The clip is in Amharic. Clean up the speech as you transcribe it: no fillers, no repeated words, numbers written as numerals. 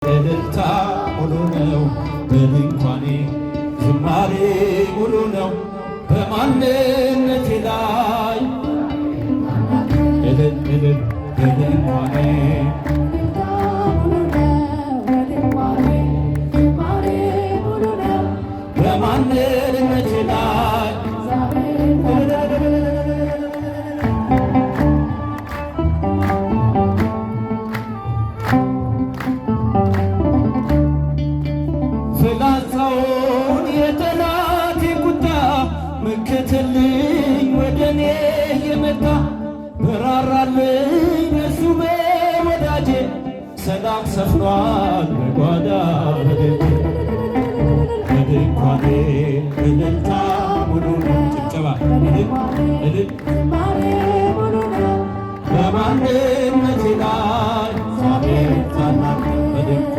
እልልታ ሙሉ ነው በድንኳኔ ዝማሬ ሙሉ ነው በማንነቴ ላይ እልል እልል በድንኳኔ በማንነቴ ላይ ፍላጻውን የጠላቴ ቁጣ መከተልኝ ወደኔ የመጣ በራራልኝ እሱ በወዳጄ ሰላም ሰፍኗል በጓዳ በደጄ በድንኳኔ እልልታ ሙሉ ነው ጭብጨባ እልል እልል በማንነቴ ላይ